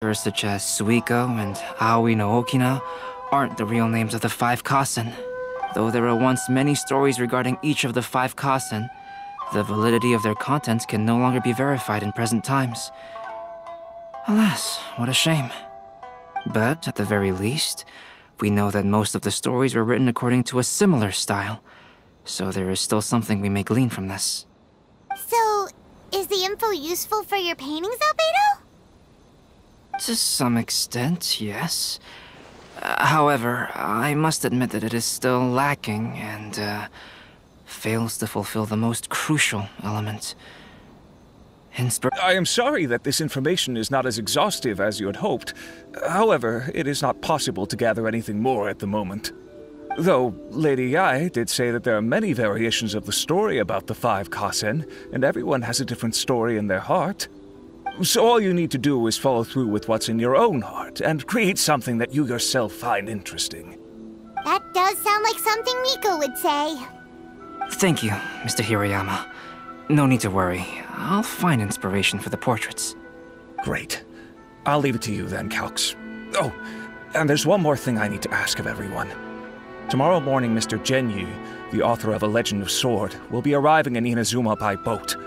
such as Suiko and Aoi no Okina aren't the real names of the 5 Kasen. Though there were once many stories regarding each of the 5 Kasen, the validity of their contents can no longer be verified in present times. Alas, what a shame. But, at the very least, we know that most of the stories were written according to a similar style, so there is still something we may glean from this. So, is the info useful for your paintings, Albedo? To some extent, yes. However, I must admit that it is still lacking and, fails to fulfill the most crucial element. I am sorry that this information is not as exhaustive as you had hoped. However, it is not possible to gather anything more at the moment. Though, Lady Yae did say that there are many variations of the story about the 5 Kasen, and everyone has a different story in their heart. So all you need to do is follow through with what's in your own heart, and create something that you yourself find interesting. That does sound like something Miko would say. Thank you, Mr. Hirayama. No need to worry. I'll find inspiration for the portraits. Great. I'll leave it to you then, Calx. Oh, and there's one more thing I need to ask of everyone. Tomorrow morning, Mr. Genyu, the author of A Legend of Sword, will be arriving in Inazuma by boat.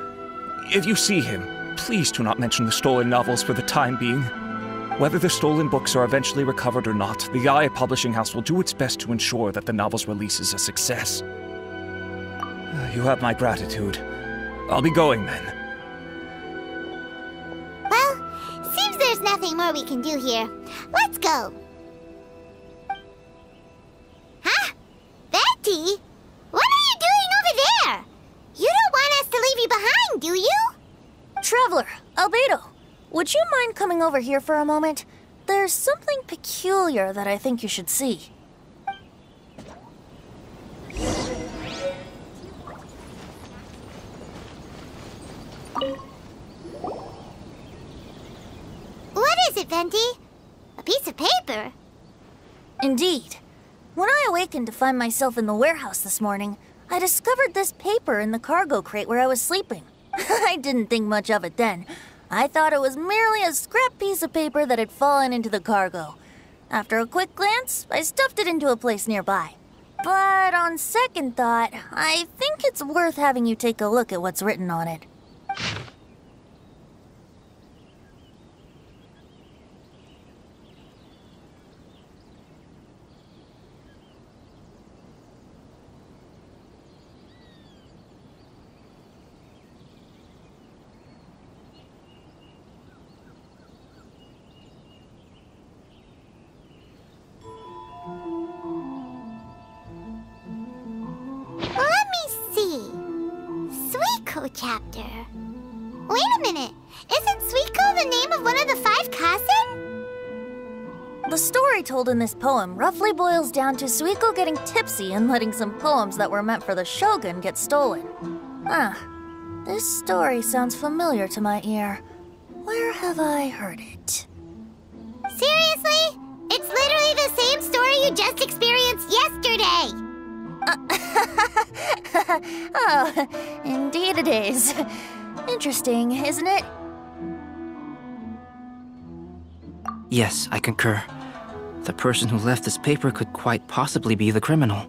If you see him, please do not mention the stolen novels for the time being. Whether the stolen books are eventually recovered or not, the Yae Publishing House will do its best to ensure that the novel's release is a success. You have my gratitude. I'll be going then. Well, seems there's nothing more we can do here. Let's go. Huh? Betty? What are you doing over there? You don't want us to leave you behind, do you? Traveler, Albedo, would you mind coming over here for a moment? There's something peculiar that I think you should see. What is it, Venti? A piece of paper? Indeed. When I awakened to find myself in the warehouse this morning, I discovered this paper in the cargo crate where I was sleeping. I didn't think much of it then. I thought it was merely a scrap piece of paper that had fallen into the cargo. After a quick glance, I stuffed it into a place nearby. But on second thought, I think it's worth having you take a look at what's written on it. Let me see. Suiko chapter. Wait a minute. Isn't Suiko the name of one of the 5 Kasen? The story told in this poem roughly boils down to Suiko getting tipsy and letting some poems that were meant for the shogun get stolen. This story sounds familiar to my ear. Where have I heard it? Seriously? It's literally the same story you just experienced yesterday. Oh, indeed it is. Interesting, isn't it? Yes, I concur. The person who left this paper could quite possibly be the criminal,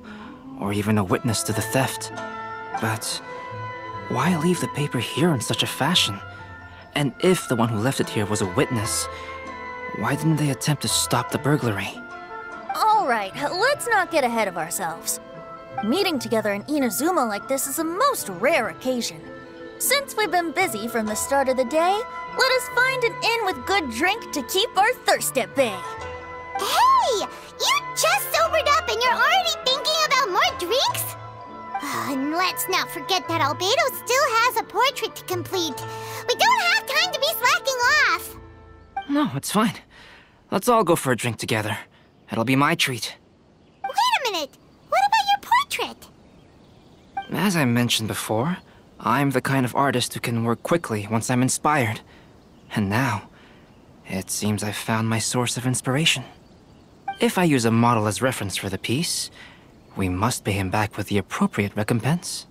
or even a witness to the theft. But why leave the paper here in such a fashion? And if the one who left it here was a witness, why didn't they attempt to stop the burglary? All right, let's not get ahead of ourselves. Meeting together in Inazuma like this is a most rare occasion. Since we've been busy from the start of the day, let us find an inn with good drink to keep our thirst at bay. Hey! You just sobered up and you're already thinking about more drinks? And let's not forget that Albedo still has a portrait to complete. We don't have time to be slacking off. No, it's fine. Let's all go for a drink together. It'll be my treat. Wait a minute. What about your portrait? As I mentioned before, I'm the kind of artist who can work quickly once I'm inspired. And now, it seems I've found my source of inspiration. If I use a model as reference for the piece, we must pay him back with the appropriate recompense.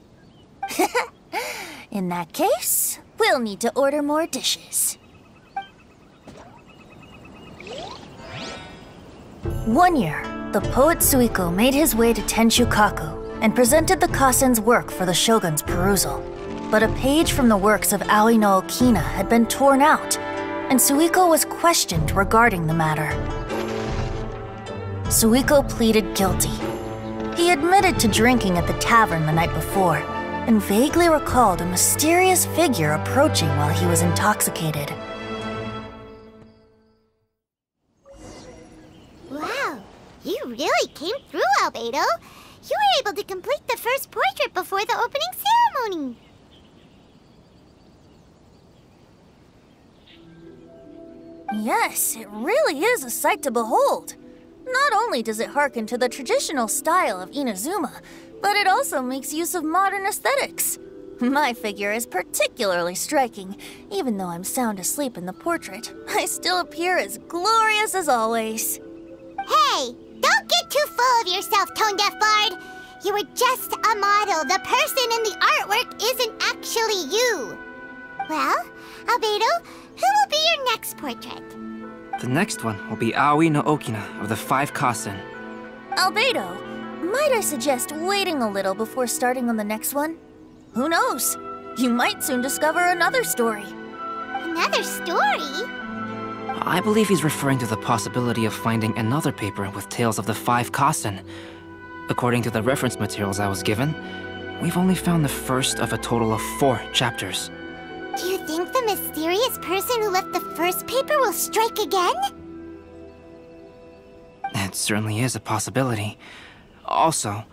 In that case, we'll need to order more dishes. One year, the poet Suiko made his way to Tenshukaku and presented the Kasen's work for the shogun's perusal. But a page from the works of Aoi no Okina had been torn out, and Suiko was questioned regarding the matter. Suiko pleaded guilty. He admitted to drinking at the tavern the night before, and vaguely recalled a mysterious figure approaching while he was intoxicated. Wow, you really came through, Albedo. You were able to complete the first portrait before the opening ceremony. Yes, it really is a sight to behold. Not only does it harken to the traditional style of Inazuma, but it also makes use of modern aesthetics. My figure is particularly striking. Even though I'm sound asleep in the portrait, I still appear as glorious as always. Hey, don't get too full of yourself, Tone-Deaf Bard. You were just a model. The person in the artwork isn't actually you. Well, Albedo, who will be your next portrait? The next one will be Aoi no Okina of the 5 Kasen. Albedo, might I suggest waiting a little before starting on the next one? Who knows? You might soon discover another story. Another story? I believe he's referring to the possibility of finding another paper with tales of the 5 Kasen. According to the reference materials I was given, we've only found the first of a total of 4 chapters. Do you think the mysterious person who left the first paper will strike again? It certainly is a possibility. Also,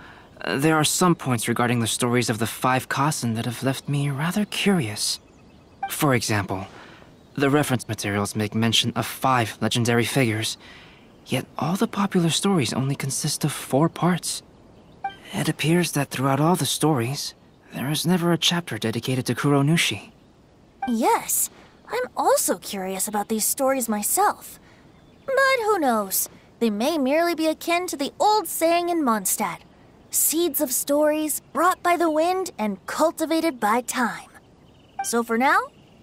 there are some points regarding the stories of the 5 Kasen that have left me rather curious. For example, the reference materials make mention of 5 legendary figures, yet all the popular stories only consist of 4 parts. It appears that throughout all the stories, there is never a chapter dedicated to Kuronushi. Yes, I'm also curious about these stories myself. But who knows? They may merely be akin to the old saying in Mondstadt: seeds of stories brought by the wind and cultivated by time. So for now,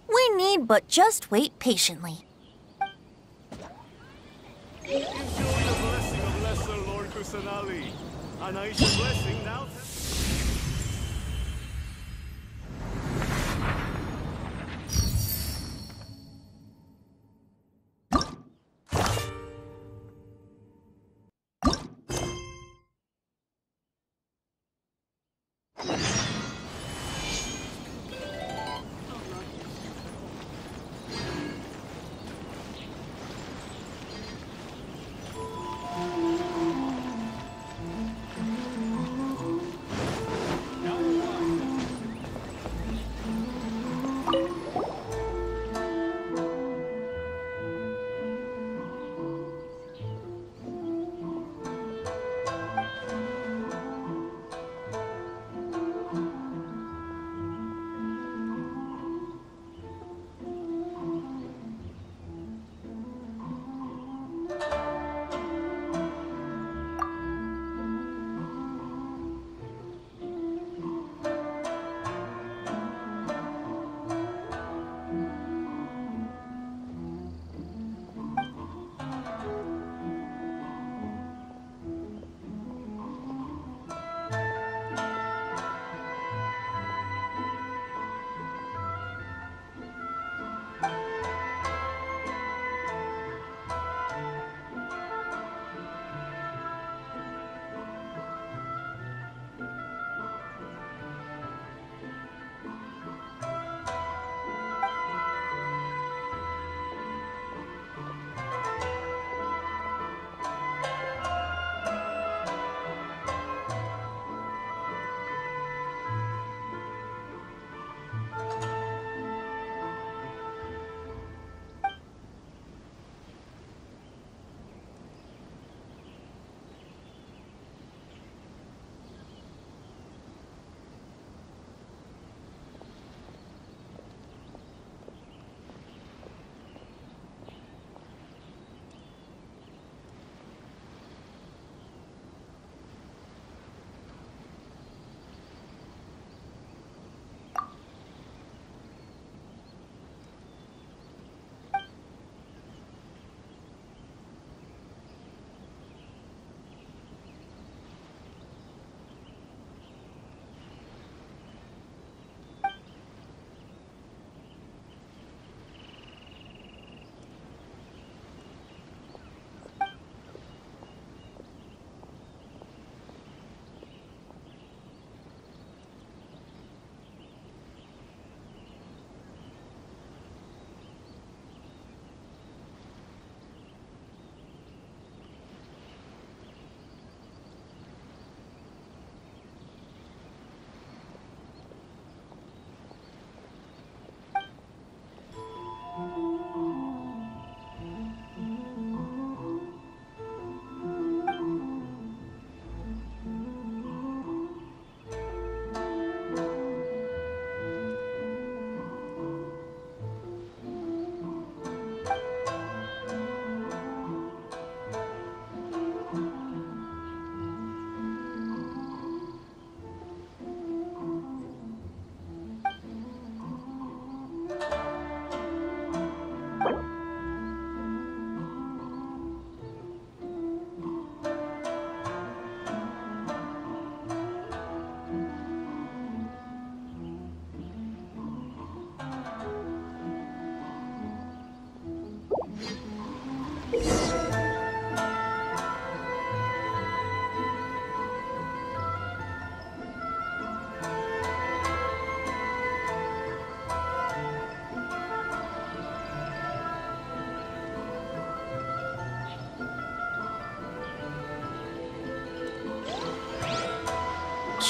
we need but just wait patiently. Enjoy the blessing of Lesser Lord Kusanali. An Aisha blessing now.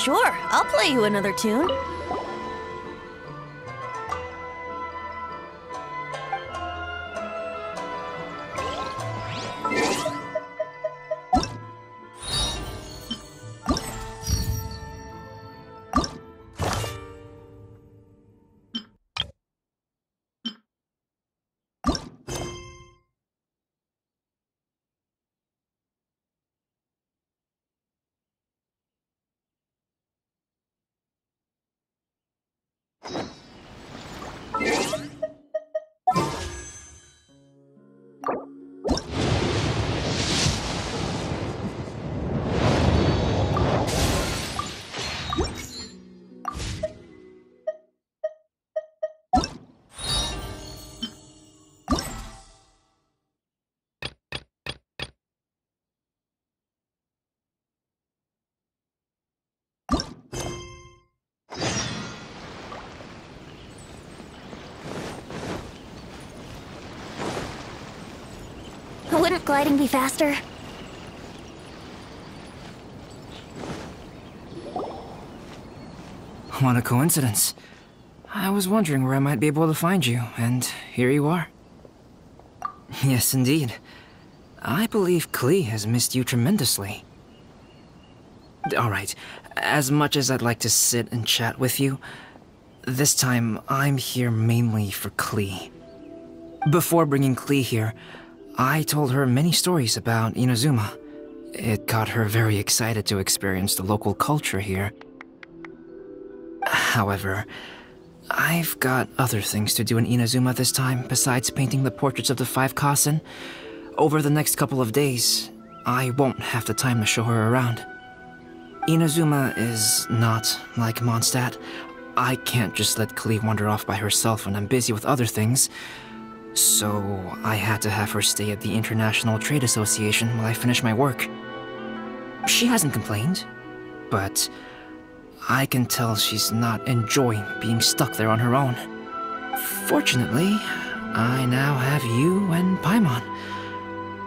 Sure, I'll play you another tune. Wouldn't gliding be faster? What a coincidence. I was wondering where I might be able to find you, and here you are. Yes, indeed. I believe Klee has missed you tremendously. Alright, as much as I'd like to sit and chat with you, this time I'm here mainly for Klee. Before bringing Klee here, I told her many stories about Inazuma. It got her very excited to experience the local culture here. However, I've got other things to do in Inazuma this time besides painting the portraits of the 5 Kasen. Over the next couple of days, I won't have the time to show her around. Inazuma is not like Mondstadt. I can't just let Klee wander off by herself when I'm busy with other things. So I had to have her stay at the International Trade Association while I finish my work. She hasn't complained, but I can tell she's not enjoying being stuck there on her own. Fortunately, I now have you and Paimon.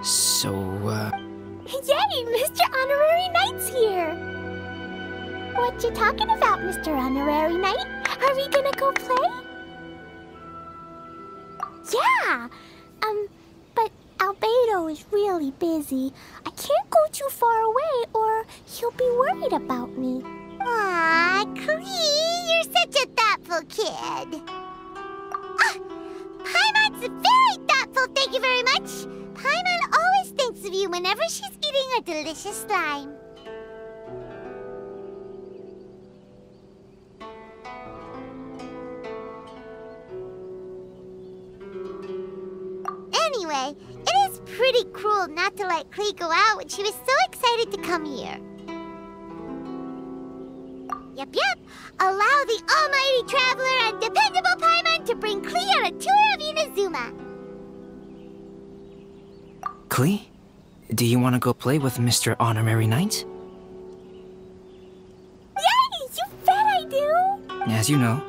So, Yay! Mr. Honorary Knight's here! What you talking about, Mr. Honorary Knight? Are we gonna go play? Yeah! But Albedo is really busy. I can't go too far away or he'll be worried about me. Aw, Klee, you're such a thoughtful kid. Ah, Paimon's very thoughtful, thank you very much. Paimon always thinks of you whenever she's eating a delicious slime. Anyway, it is pretty cruel not to let Klee go out when she was so excited to come here. Yep. Allow the almighty traveler and dependable Paimon to bring Klee on a tour of Inazuma. Klee, do you want to go play with Mr. Honorary Knight? Yay! You bet I do! As you know,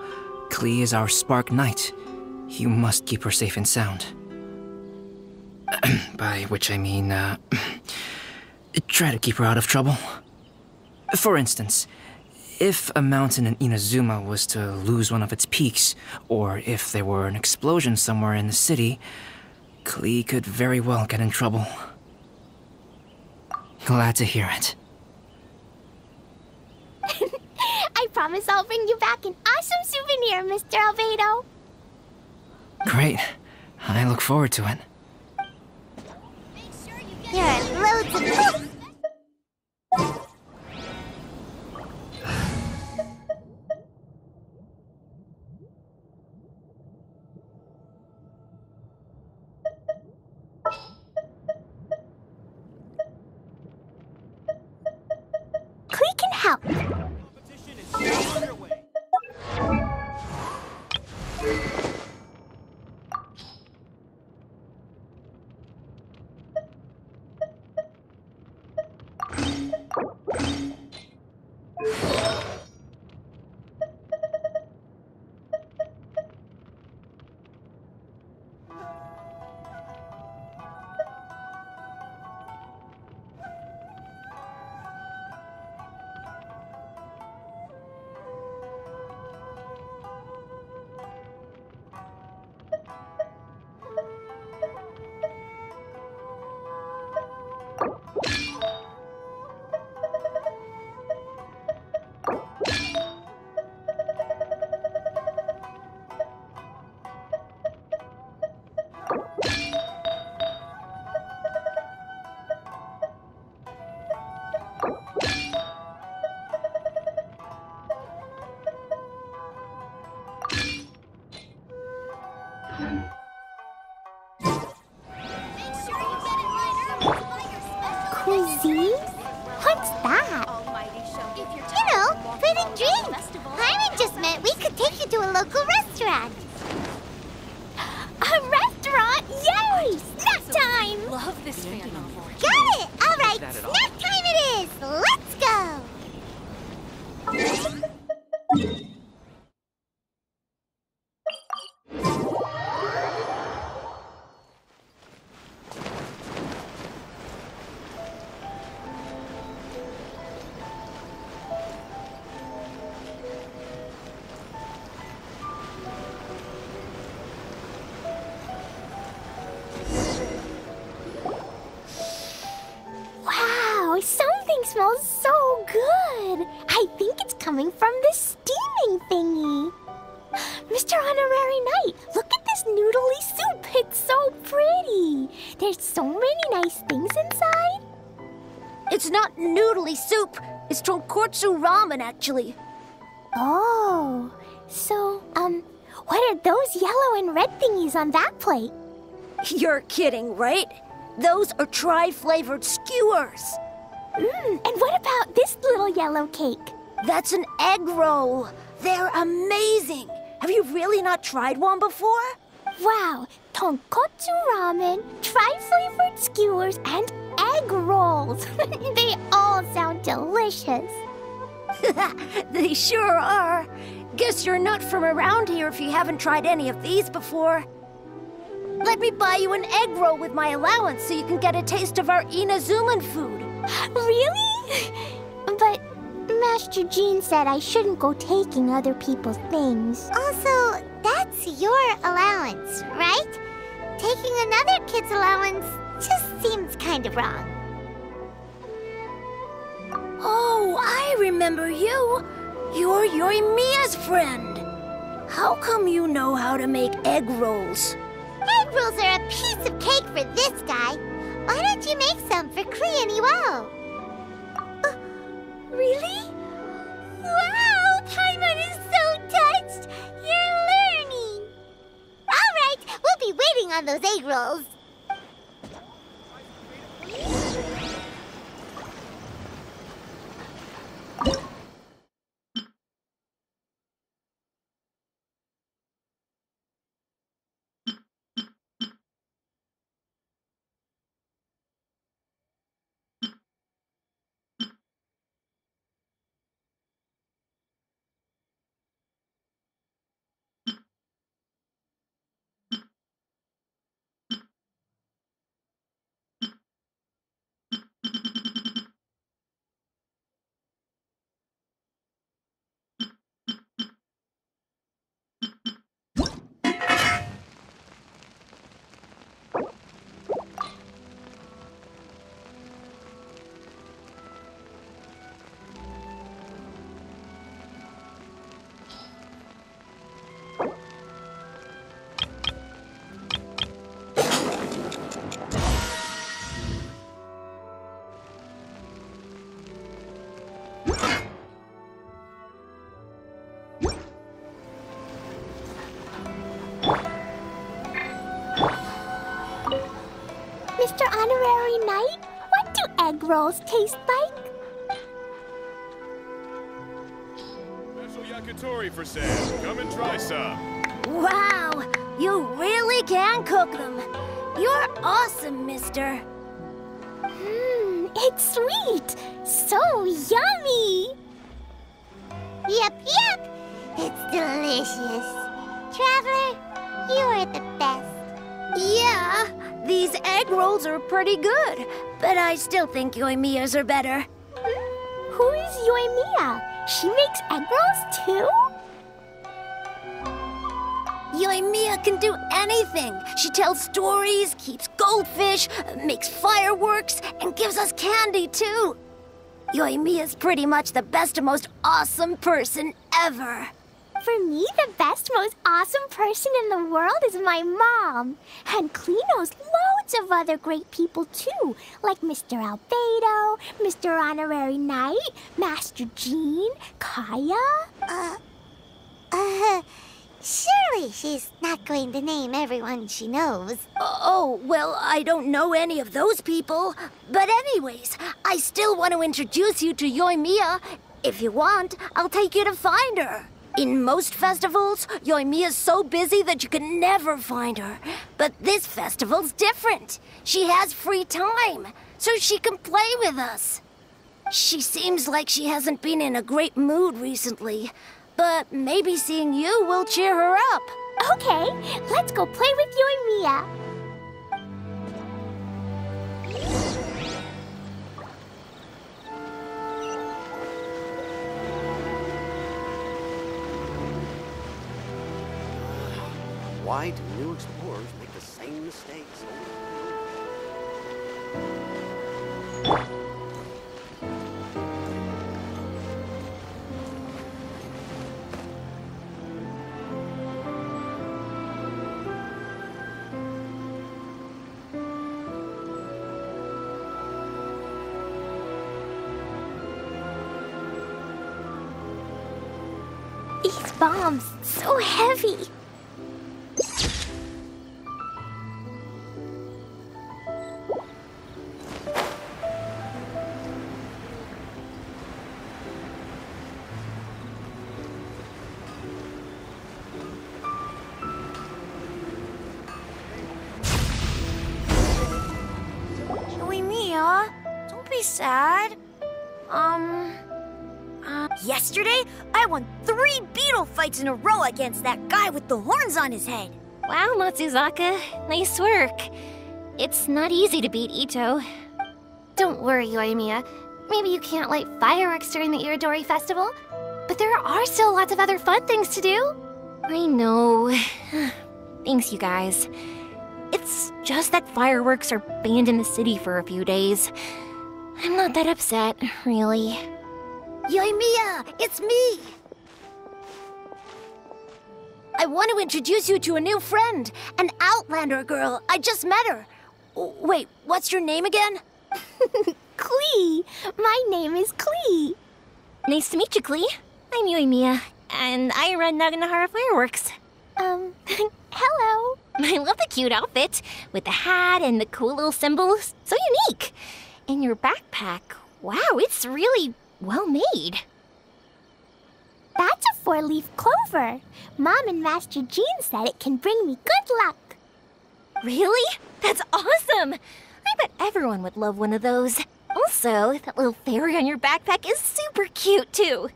Klee is our Spark Knight. You must keep her safe and sound. By which I mean, try to keep her out of trouble. For instance, if a mountain in Inazuma was to lose one of its peaks, or if there were an explosion somewhere in the city, Klee could very well get in trouble. Glad to hear it. I promise I'll bring you back an awesome souvenir, Mr. Albedo. Great. I look forward to it. There are loads of... Klee can help. Competition is still underway. local restaurant. A restaurant? Yay! Snack time! Love this fan novel. Got it! All right, that at all. snack time it is. Let's go. Wow, something smells so good. I think it's coming from this steaming thingy. Mr. Honorary Knight, look at this noodly soup. It's so pretty. There's so many nice things inside. It's not noodly soup. It's tonkotsu ramen, actually. Oh, so, what are those yellow and red thingies on that plate? You're kidding, right? Those are tri-flavored skewers. And what about this little yellow cake? That's an egg roll. They're amazing. Have you really not tried one before? Wow, tonkotsu ramen, tri-flavored skewers, and egg rolls. They all sound delicious. They sure are. Guess you're not from around here if you haven't tried any of these before. Let me buy you an egg roll with my allowance so you can get a taste of our Inazuman food. Really? But Master Jean said I shouldn't go taking other people's things. Also, that's your allowance, right? Taking another kid's allowance just seems kind of wrong. Oh, I remember you. You're Yoimiya's friend. How come you know how to make egg rolls? Egg rolls are a piece of cake for this guy. Why don't you make some for Klee and Iwao? Really? Wow! Paimon is so touched! You're learning! Alright, we'll be waiting on those egg rolls. Mr. Honorary Knight, what do egg rolls taste like? Special yakitori for sale. Come and try some. Wow, you really can cook them. You're awesome, mister. It's sweet. So yummy. Yep. It's delicious. Traveler, you are the best. Yeah, these egg rolls are pretty good, but I still think Yoimiya's are better. Who is Yoimiya? She makes egg rolls too? Yoimiya can do anything. She tells stories, keeps goldfish, makes fireworks, and gives us candy too. Yoimiya's pretty much the best and most awesome person ever. For me, the best, most awesome person in the world is my mom. And Klee knows loads of other great people too, like Mr. Albedo, Mr. Honorary Knight, Master Jean, Kaya. Surely she's not going to name everyone she knows. Oh, well, I don't know any of those people. But anyways, I still want to introduce you to Yoimiya. If you want, I'll take you to find her. In most festivals, Yoimiya's so busy that you can never find her. But this festival's different. She has free time, so she can play with us. She seems like she hasn't been in a great mood recently, but maybe seeing you will cheer her up. Okay, let's go play with Yoimiya. Why do new explorers make the same mistakes over and over? These bombs, so heavy. Yoimiya, don't be sad. Yesterday, I won 3 beetle fights in a row against that guy with the horns on his head. Wow, Matsuzaka. Nice work. It's not easy to beat Ito. Don't worry, Yoimiya. Maybe you can't light fireworks during the Iridori Festival, but there are still lots of other fun things to do. I know. Thanks, you guys. It's just that fireworks are banned in the city for a few days. I'm not that upset, really. Yoimiya, it's me! I want to introduce you to a new friend, an Outlander girl. I just met her. Wait, what's your name again? Klee! My name is Klee. Nice to meet you, Klee. I'm Yoimiya, and I run Naganahara Fireworks. Hello. I love the cute outfit, with the hat and the cool little symbols. So unique. And your backpack, wow, it's really well made. That's a 4-leaf clover. Mom and Master Jean said it can bring me good luck. Really? That's awesome! I bet everyone would love one of those. Also, that little fairy on your backpack is super cute, too.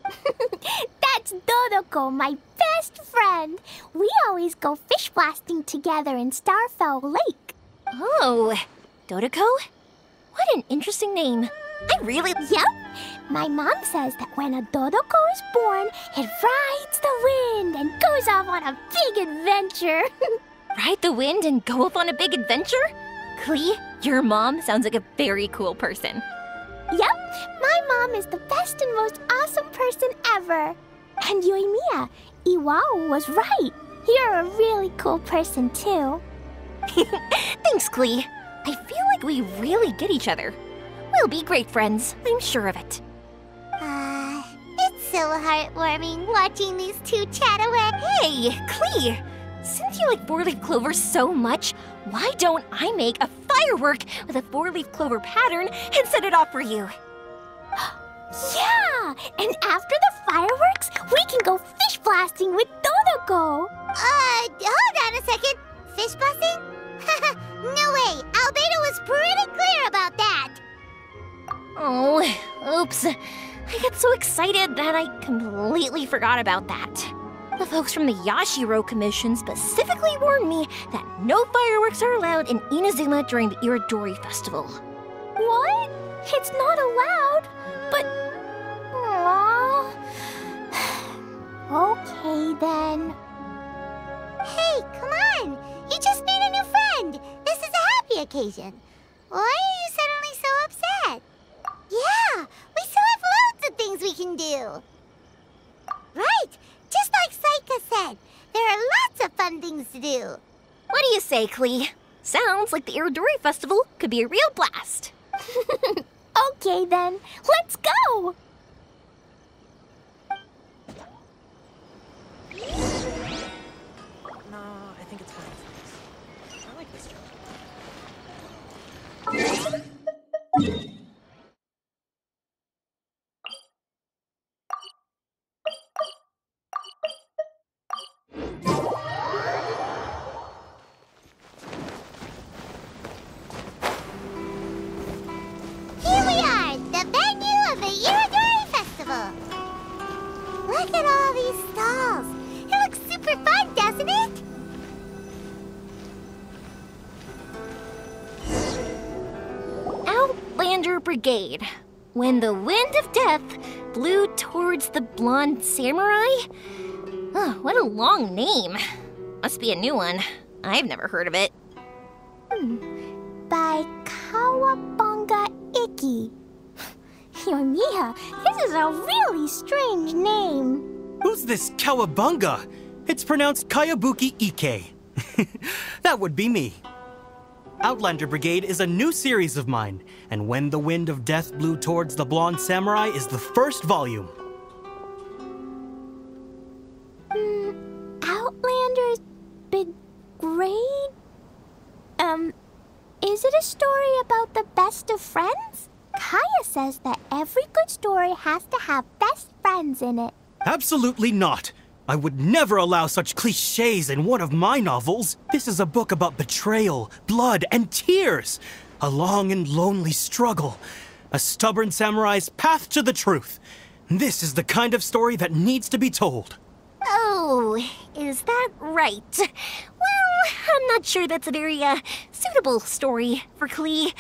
That's Dodoko, my best friend. We always go fish blasting together in Starfell Lake. Oh, Dodoko? What an interesting name. I really... Yep. My mom says that when a Dodoko is born, it rides the wind and goes off on a big adventure. Ride the wind and go off on a big adventure? Klee, your mom sounds like a very cool person. Yep, my mom is the best and most awesome person ever. And Yoimiya, Iwao was right. You're a really cool person too. Thanks, Klee. I feel like we really get each other. We'll be great friends, I'm sure of it. It's so heartwarming watching these two chat away. Hey, Klee! Since you like 4-leaf clover so much, why don't I make a firework with a 4-leaf clover pattern and set it off for you? Yeah! And after the fireworks, we can go fish blasting with Dodoko. Hold on a second. Fish blasting? No way! Albedo was pretty clear about that. Oh, oops. I got so excited that I completely forgot about that. The folks from the Yashiro Commission specifically warned me that no fireworks are allowed in Inazuma during the Iridori Festival. What? It's not allowed? But... Aww... Okay, then. Hey, come on! You just made a new friend! This is a happy occasion. Why are you suddenly so upset? Yeah, we still have loads of things we can do. Right, just like Saika said, there are lots of fun things to do. What do you say, Klee? Sounds like the Iridori Festival could be a real blast. Okay then, let's go! No, I think it's fine. I like this job. Look at all these stalls. It looks super fun, doesn't it? Outlander Brigade. When the wind of death blew towards the blonde samurai? Oh, what a long name. Must be a new one. I've never heard of it. By Kawabunga Iki. Yoimiya, this is a really strange name. Who's this Kawabunga? It's pronounced Kayabuki Ike. That would be me. Outlander Brigade is a new series of mine, and When the Wind of Death Blew Towards the Blonde Samurai is the first volume. Outlander's Brigade? Is it a story about the best of friends? Kaya says that every good story has to have best friends in it. Absolutely not. I would never allow such cliches in one of my novels. This is a book about betrayal, blood, and tears. A long and lonely struggle. A stubborn samurai's path to the truth. This is the kind of story that needs to be told. Oh, is that right? Well, I'm not sure that's a very, suitable story for Klee.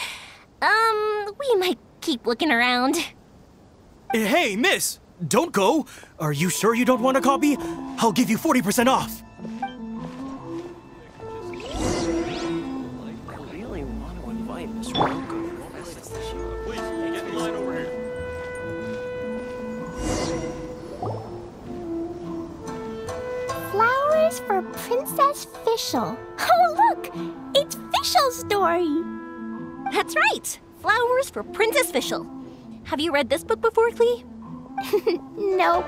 We might keep looking around. Hey, miss! Don't go! Are you sure you don't want a copy? I'll give you 40% off! I really want to invite Miss Roko to the festival. Please, get in line over here. Flowers for Princess Fischl. Oh, look! It's Fischl's story! That's right! Flowers for Princess Fischl. Have you read this book before, Klee? Nope,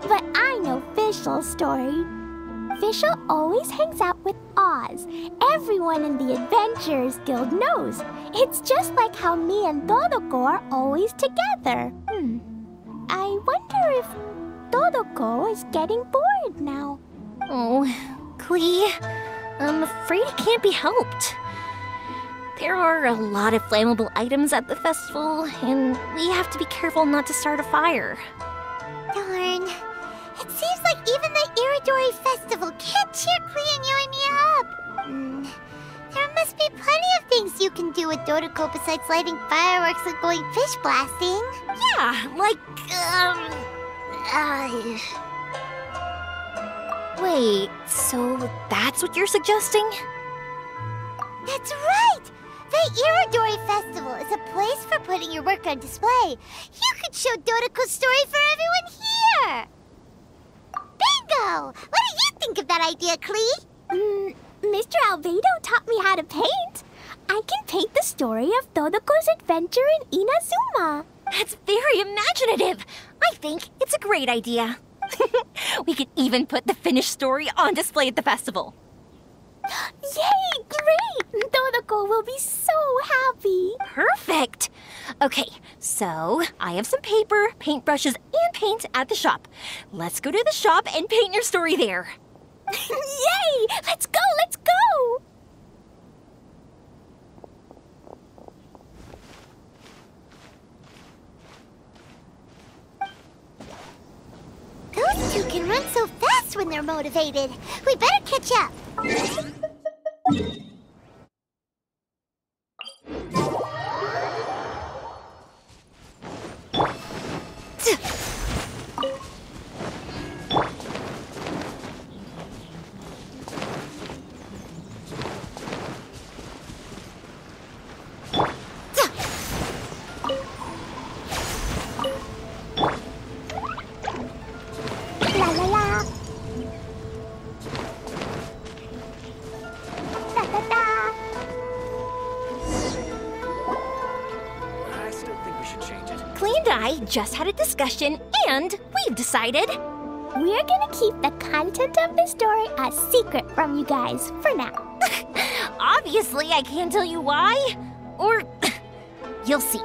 but I know Fischl's story. Fischl always hangs out with Oz. Everyone in the Adventurers Guild knows. It's just like how me and Todoko are always together. I wonder if Todoko is getting bored now. Oh, Klee, I'm afraid it can't be helped. There are a lot of flammable items at the festival, and we have to be careful not to start a fire. Darn. It seems like even the Iridori Festival can't cheer Klee and Yoimiya up. There must be plenty of things you can do with Dodoko besides lighting fireworks and going fish blasting. Yeah, like, Wait, so that's what you're suggesting? That's right! The Iridori Festival is a place for putting your work on display. You could show Dodoko's story for everyone here! Bingo! What do you think of that idea, Klee? Mr. Albedo taught me how to paint. I can paint the story of Dodoko's adventure in Inazuma. That's very imaginative. I think it's a great idea. We could even put the finished story on display at the festival. Yay! Great! Dodoko will be so happy. Perfect. Okay, so I have some paper, paintbrushes, and paint at the shop. Let's go to the shop and paint your story there. Yay! Let's go! Let's go! Those two can run so fast when they're motivated. We better catch up. La la la. Da da da. I still think we should change it. Klee and I just had a discussion, and we've decided. We're gonna keep the content of the story a secret from you guys for now. Obviously, I can't tell you why. Or you'll see.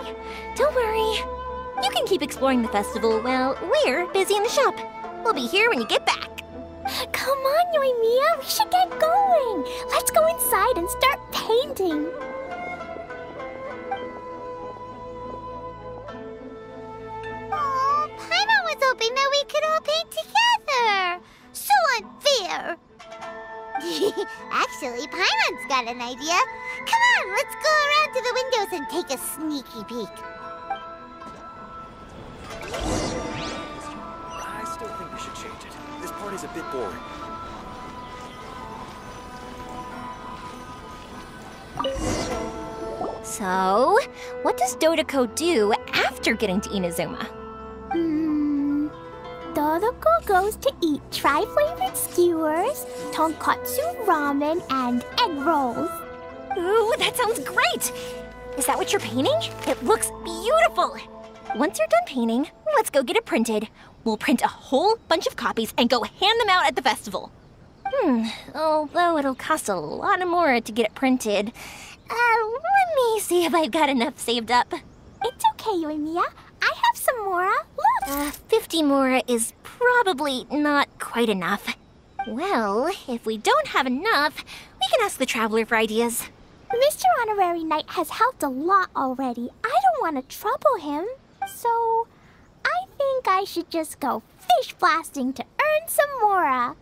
Don't worry. You can keep exploring the festival while we're busy in the shop. We'll be here when you get back. Come on, Yoimiya, we should get going. Let's go inside and start painting. Oh, Paimon was hoping that we could all paint together. Actually, Paimon's got an idea. Come on, let's go around to the windows and take a sneaky peek. I still think we should change it. This part is a bit boring. So, what does Dodoko do after getting to Inazuma? Dodoko goes to eat tri-flavored skewers, tonkatsu ramen, and egg rolls. Ooh, that sounds great! Is that what you're painting? It looks beautiful! Once you're done painting, let's go get it printed. We'll print a whole bunch of copies and go hand them out at the festival. Although it'll cost a lot more to get it printed. Let me see if I've got enough saved up. It's okay, Yoimiya. I have some Mora. Look! 50 Mora is probably not quite enough. Well, if we don't have enough, we can ask the Traveler for ideas. Mr. Honorary Knight has helped a lot already. I don't want to trouble him. So, I think I should just go fish blasting to earn some Mora.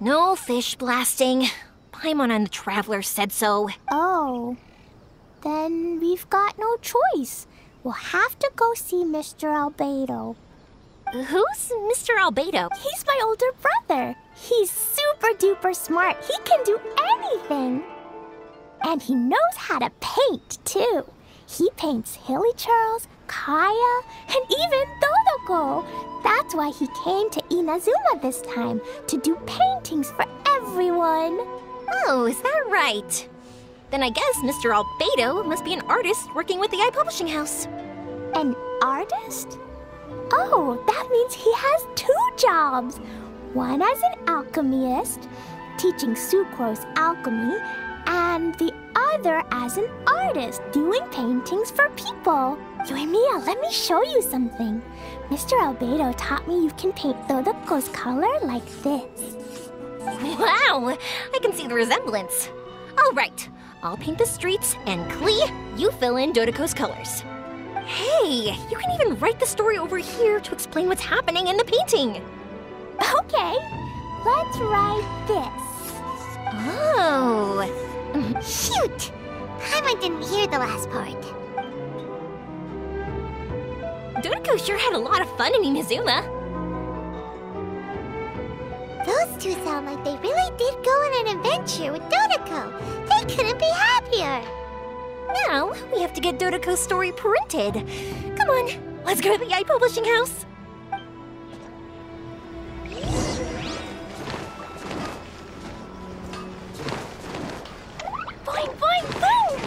No fish blasting. Paimon and the Traveler said so. Oh. Then we've got no choice. We'll have to go see Mr. Albedo. Who's Mr. Albedo? He's my older brother. He's super duper smart. He can do anything. And he knows how to paint, too. He paints Hilly Charles, Kaya, and even Dodoko. That's why he came to Inazuma this time, to do paintings for everyone. Oh, is that right? Then I guess Mr. Albedo must be an artist working with the iPublishing House. An artist? Oh, that means he has 2 jobs. One as an alchemist, teaching Sucrose alchemy, and the other as an artist, doing paintings for people. Yoimiya, let me show you something. Mr. Albedo taught me you can paint Dodoko's color like this. Wow, I can see the resemblance. All right, I'll paint the streets, and Klee, you fill in Dodoko's colors. Hey, you can even write the story over here to explain what's happening in the painting. Okay, let's write this. Oh. Shoot! Paimon didn't hear the last part. Dodoko sure had a lot of fun in Inazuma. Those two sound like they really did go on an adventure with Dodoko. They couldn't be happier. Now, we have to get Dodoko's story printed. Come on, let's go to the iPublishing House. Boing, boing, boom!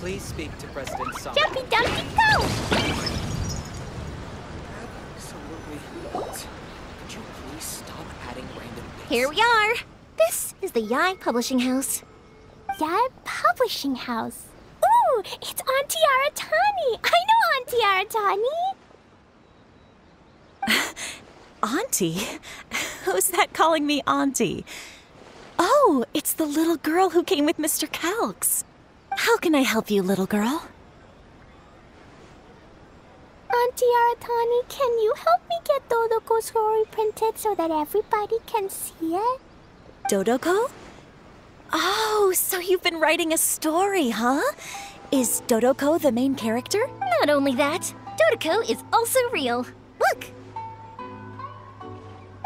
Please speak to President Song. Jumpy, dumpty, go! Absolutely not. Could you please stop adding random bits? Here we are. This is the Yai Publishing House. Yai Publishing House. Ooh, it's Auntie Aratani. I know Auntie Aratani. Auntie? Who's that calling me Auntie? Oh, it's the little girl who came with Mr. Calx. How can I help you, little girl? Auntie Aratani, can you help me get Dodoko's story printed so that everybody can see it? Dodoko? Oh, so you've been writing a story, huh? Is Dodoko the main character? Not only that, Dodoko is also real. Look!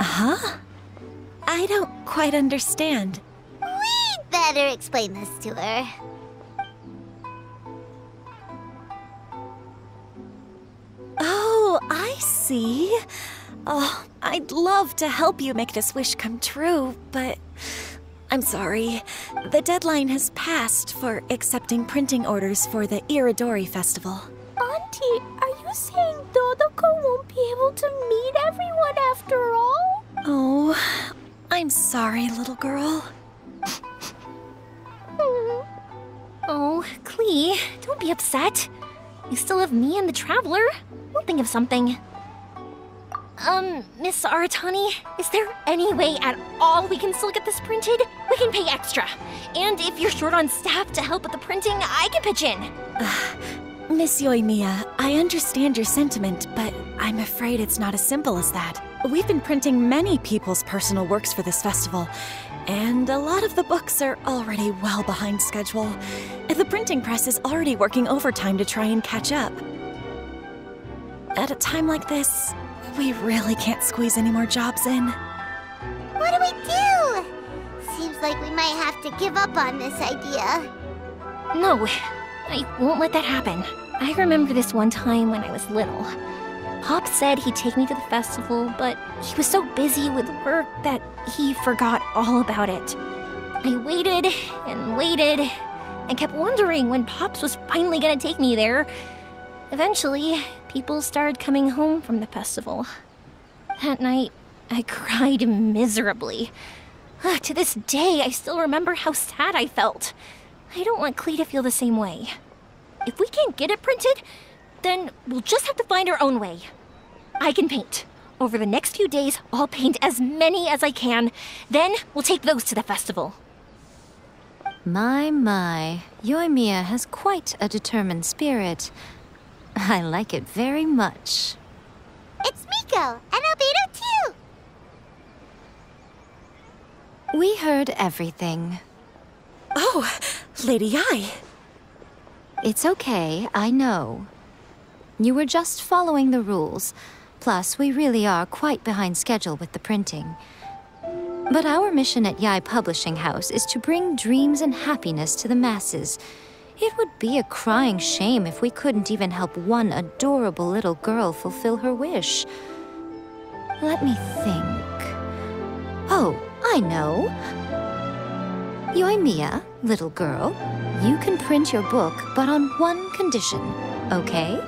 Huh? I don't quite understand. We'd better explain this to her. Oh, I see. Oh, I'd love to help you make this wish come true, but I'm sorry. The deadline has passed for accepting printing orders for the Iridori Festival. Auntie, are you saying Dodoko won't be able to meet everyone after all? Oh, I'm sorry, little girl. Oh, Klee, don't be upset. You still have me and the Traveler. We'll think of something. Miss Aratani, is there any way at all we can still get this printed? We can pay extra. And if you're short on staff to help with the printing, I can pitch in. Miss Yoimiya, I understand your sentiment, but I'm afraid it's not as simple as that. We've been printing many people's personal works for this festival, and a lot of the books are already well behind schedule. The printing press is already working overtime to try and catch up. At a time like this, we really can't squeeze any more jobs in. What do we do? Seems like we might have to give up on this idea. No, I won't let that happen. I remember this one time when I was little. Pop said he'd take me to the festival, but he was so busy with work that he forgot all about it. I waited and kept wondering when Pops was finally gonna take me there. Eventually, people started coming home from the festival. That night, I cried miserably. To this day, I still remember how sad I felt. I don't want Klee to feel the same way. If we can't get it printed, then we'll just have to find our own way. I can paint. Over the next few days, I'll paint as many as I can. Then we'll take those to the festival. My, Yoimiya has quite a determined spirit. I like it very much. It's Miko and Albedo too. We heard everything. Oh, Lady Ai. It's okay, I know. You were just following the rules. Plus, we really are quite behind schedule with the printing. But our mission at Yae Publishing House is to bring dreams and happiness to the masses. It would be a crying shame if we couldn't even help one adorable little girl fulfill her wish. Let me think. Oh, I know. Yoimiya, little girl, you can print your book, but on one condition, okay?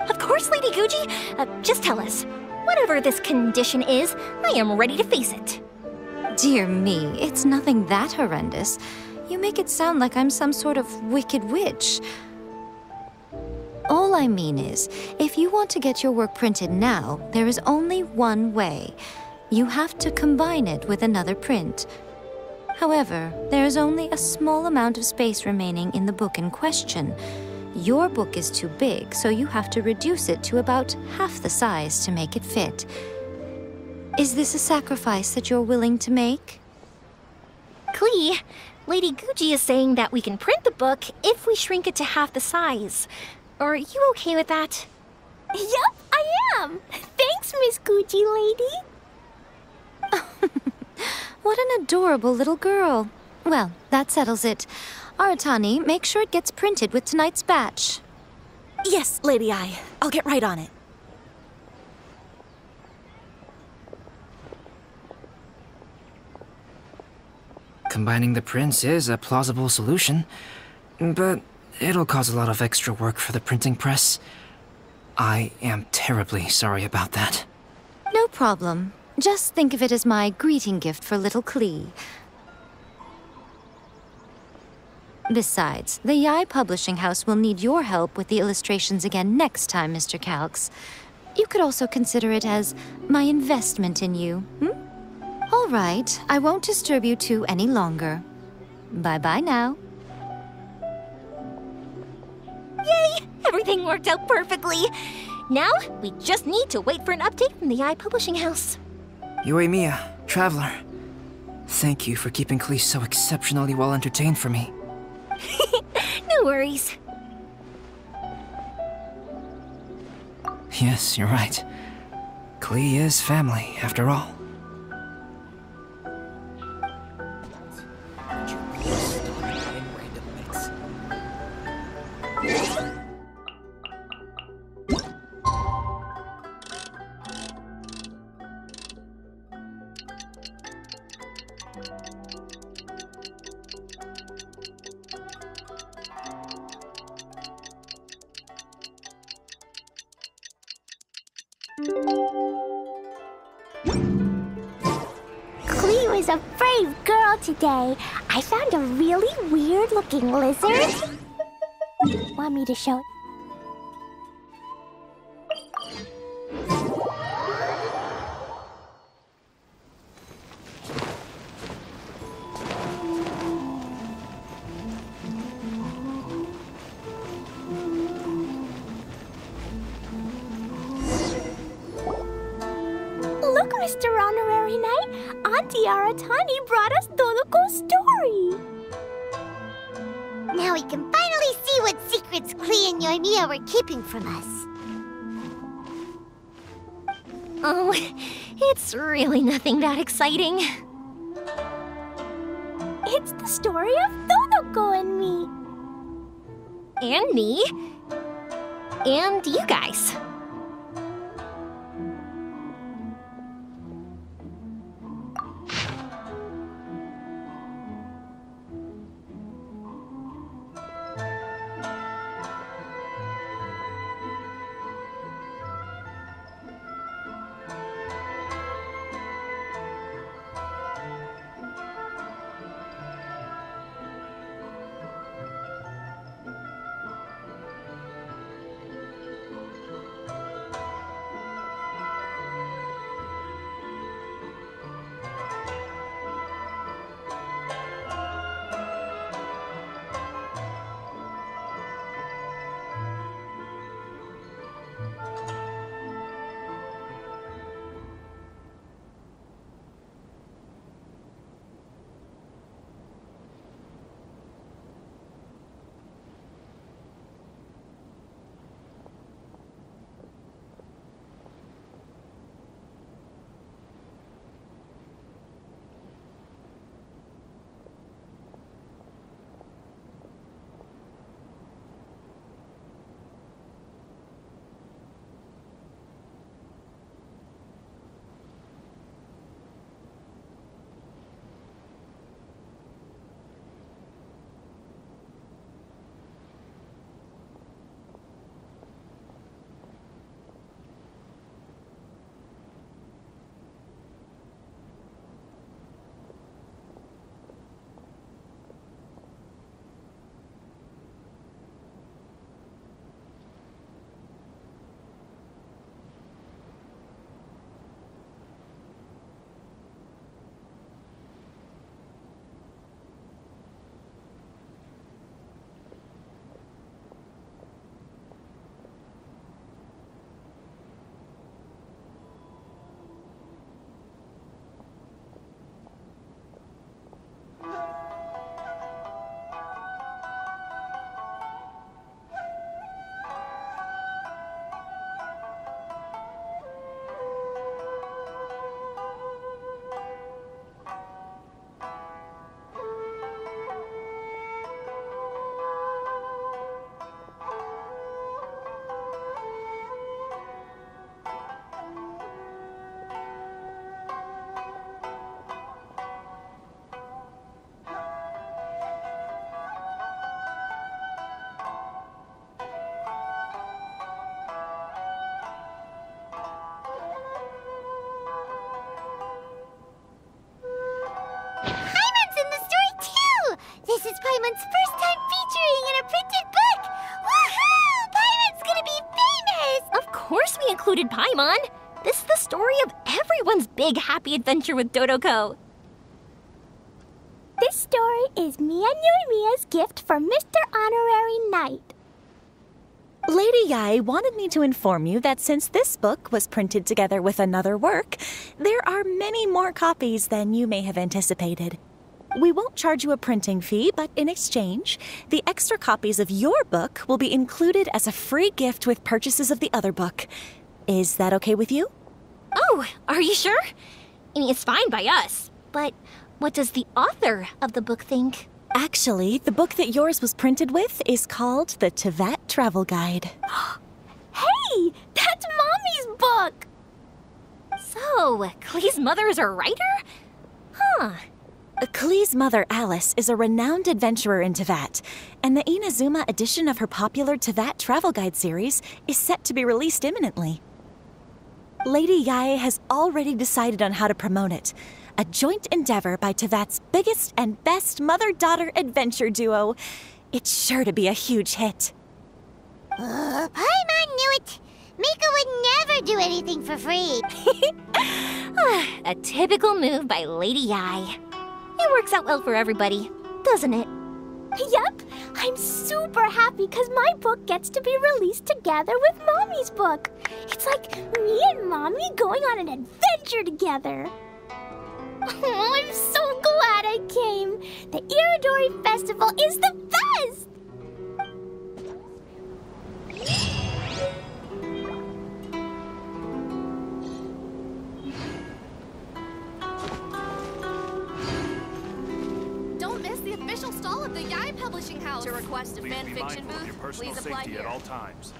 Of course, Lady Guji. Just tell us. Whatever this condition is, I am ready to face it. Dear me, it's nothing that horrendous. You make it sound like I'm some sort of wicked witch. All I mean is, if you want to get your work printed now, there is only one way. You have to combine it with another print. However, there is only a small amount of space remaining in the book in question. Your book is too big, so you have to reduce it to about half the size to make it fit. Is this a sacrifice that you're willing to make? Klee, Lady Guji is saying that we can print the book if we shrink it to half the size. Are you okay with that? Yup, I am. Thanks, Miss Guji lady. What an adorable little girl. Well, that settles it. Aratani, make sure it gets printed with tonight's batch. Yes, Lady Ai. I'll get right on it. Combining the prints is a plausible solution, but it'll cause a lot of extra work for the printing press. I am terribly sorry about that. No problem. Just think of it as my greeting gift for little Klee. Besides, the Yae Publishing House will need your help with the illustrations again next time, Mr. Calx. You could also consider it as my investment in you, All right, I won't disturb you two any longer. Bye-bye now. Yay! Everything worked out perfectly. Now, we just need to wait for an update from the Yae Publishing House. Yoimiya, Traveler. Thank you for keeping Klee so exceptionally well entertained for me. No worries. Yes, you're right. Klee is family, after all. Could you please stop adding random bits? Klee was a brave girl today. I found a really weird-looking lizard. Want me to show it? Auntie Aratani brought us Dodoko's story. Now we can finally see what secrets Klee and Yoimiya were keeping from us. Oh, it's really nothing that exciting. It's the story of Dodoko and me. And me. And you guys. This is Paimon's first time featuring in a printed book! Woohoo! Paimon's gonna be famous! Of course we included Paimon! This is the story of everyone's big happy adventure with Dodoko. This story is me and Yoimiya's gift for Mr. Honorary Knight. Lady Yai wanted me to inform you that since this book was printed together with another work, there are many more copies than you may have anticipated. We won't charge you a printing fee, but in exchange, the extra copies of your book will be included as a free gift with purchases of the other book. Is that okay with you? Oh, are you sure? I mean, it's fine by us, but what does the author of the book think? Actually, the book that yours was printed with is called the Teyvat Travel Guide. Hey, that's Mommy's book! So, Klee's mother is a writer? Huh. Klee's mother, Alice, is a renowned adventurer in Teyvat, and the Inazuma edition of her popular Teyvat Travel Guide series is set to be released imminently. Lady Yae has already decided on how to promote it, a joint endeavor by Teyvat's biggest and best mother-daughter adventure duo. It's sure to be a huge hit. Paimon knew it! Mika would never do anything for free. A typical move by Lady Yae. It works out well for everybody, doesn't it? Yep, I'm super happy because my book gets to be released together with Mommy's book. It's like me and Mommy going on an adventure together. Oh, I'm so glad I came. The Iridori Festival is the best! Don't miss the official stall of the Yai Publishing House. To request a fan fiction booth, your personal please apply safety here. at all times.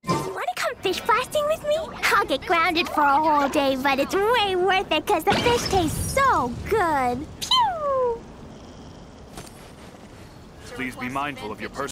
Wanna come fish blasting with me? I'll get grounded for a whole day, but it's way worth it because the fish tastes so good. Pew! Please be mindful of your personal